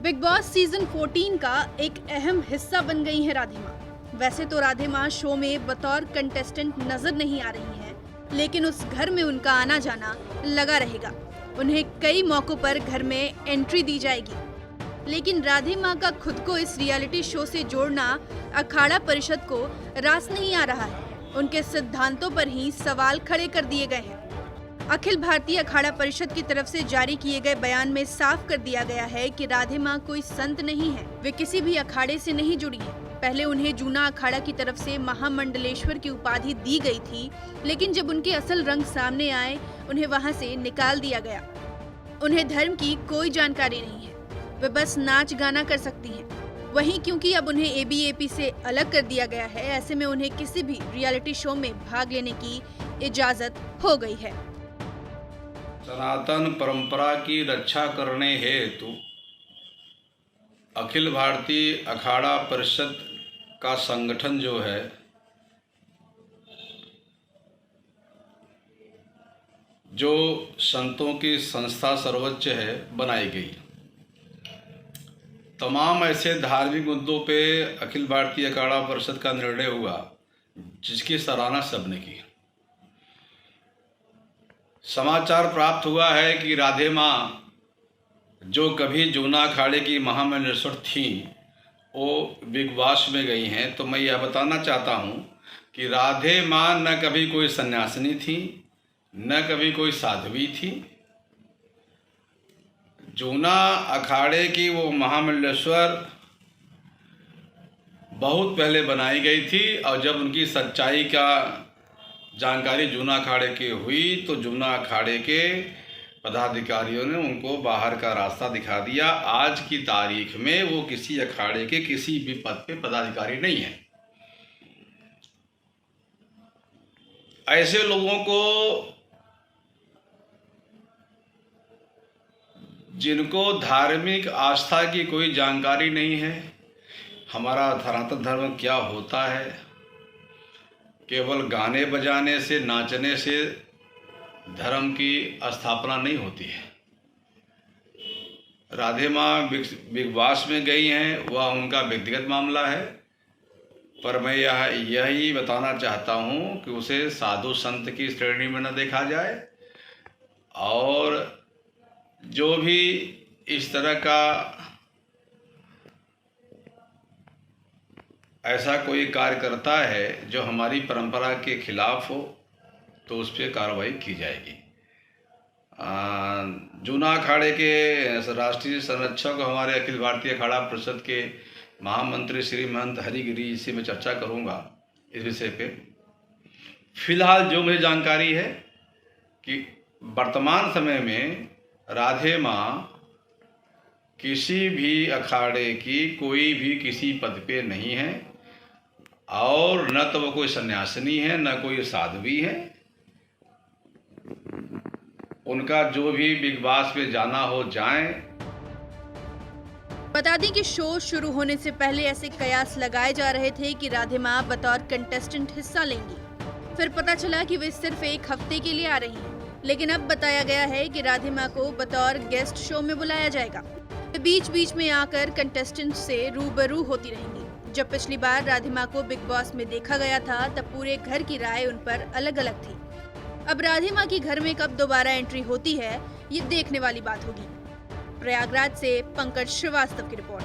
Big boss season 14 का एक अहम हिस्सा बन गई है राधे माँ। वैसे तो राधे माँ शो में बतौर कंटेस्टेंट नजर नहीं आ रही हैं, लेकिन उस घर में उनका आना जाना लगा रहेगा। उन्हें कई मौकों पर घर में एंट्री दी जाएगी। लेकिन राधे माँ का खुद को इस रियलिटी शो से जोड़ना अखाड़ा परिषद को रास नहीं आ रहा है। उनके सिद्धांतों पर ही सवाल खड़े कर दिए गए हैं। अखिल भारतीय अखाड़ा परिषद की तरफ से जारी किए गए बयान में साफ कर दिया गया है कि राधे माँ कोई संत नहीं है, वे किसी भी अखाड़े से नहीं जुड़ी है। पहले उन्हें जूना अखाड़ा की तरफ से महामंडलेश्वर की उपाधि दी गई थी, लेकिन जब उनके असल रंग सामने आए, उन्हें वहां से निकाल दिया गया। उन्हें धर्म की कोई जानकारी नहीं है, वे बस नाच गाना कर सकती हैं। वहीं क्योंकि अब उन्हें एबीएपी से अलग कर दिया गया है, ऐसे में उन्हें किसी भी रियलिटी शो में भाग लेने की इजाजत हो गई है। सनातन परंपरा की रक्षा करने हेतु अखिल भारतीय अखाड़ा परिषद का संगठन जो है जो संतों की संस्था सर्वोच्च है बनाई गई। तमाम ऐसे धार्मिक मुद्दों पे अखिल भारतीय अखाड़ा परिषद का निर्णय हुआ जिसकी सराहना सबने की। समाचार प्राप्त हुआ है कि राधे माँ जो कभी जूना अखाड़े की महामंडलेश्वर थी वो बिग बॉस में गई हैं, तो मैं यह बताना चाहता हूँ कि राधे माँ न कभी कोई सन्यासिनी थी न कभी कोई साध्वी थी। जूना अखाड़े की वो महामंडलेश्वर बहुत पहले बनाई गई थी और जब उनकी सच्चाई का जानकारी जूना अखाड़े की हुई तो जूना अखाड़े के पदाधिकारियों ने उनको बाहर का रास्ता दिखा दिया। आज की तारीख में वो किसी अखाड़े के किसी भी पद पे पदाधिकारी नहीं है। ऐसे लोगों को जिनको धार्मिक आस्था की कोई जानकारी नहीं है, हमारा सनातन धर्म क्या होता है, केवल गाने बजाने से नाचने से धर्म की स्थापना नहीं होती है। राधे माँ बिग बॉस में गई हैं, वह उनका व्यक्तिगत मामला है, पर मैं यही बताना चाहता हूँ कि उसे साधु संत की श्रेणी में न देखा जाए और जो भी इस तरह का ऐसा कोई कार्य करता है जो हमारी परंपरा के खिलाफ हो तो उस पर कार्रवाई की जाएगी। जूना अखाड़े के राष्ट्रीय संरक्षक हमारे अखिल भारतीय अखाड़ा परिषद के महामंत्री श्री महंत हरिगिरी से मैं चर्चा करूंगा इस विषय पे। फिलहाल जो मुझे जानकारी है कि वर्तमान समय में राधे माँ किसी भी अखाड़े की कोई भी किसी पद पे नहीं है और न तो वो कोई सन्यासिनी है न कोई साध्वी है। उनका जो भी बिग बॉस में जाना हो जाएं। बता दें कि शो शुरू होने से पहले ऐसे कयास लगाए जा रहे थे कि राधे माँ बतौर कंटेस्टेंट हिस्सा लेंगी। फिर पता चला कि वे सिर्फ एक हफ्ते के लिए आ रही हैं, लेकिन अब बताया गया है कि राधे माँ को बतौर गेस्ट शो में बुलाया जाएगा। वे बीच बीच में आकर कंटेस्टेंट से रूबरू होती रहेंगी। जब पिछली बार राधे माँ को बिग बॉस में देखा गया था तब पूरे घर की राय उन पर अलग अलग थी। अब राधे माँ की घर में कब दोबारा एंट्री होती है, ये देखने वाली बात होगी। प्रयागराज से पंकज श्रीवास्तव की रिपोर्ट।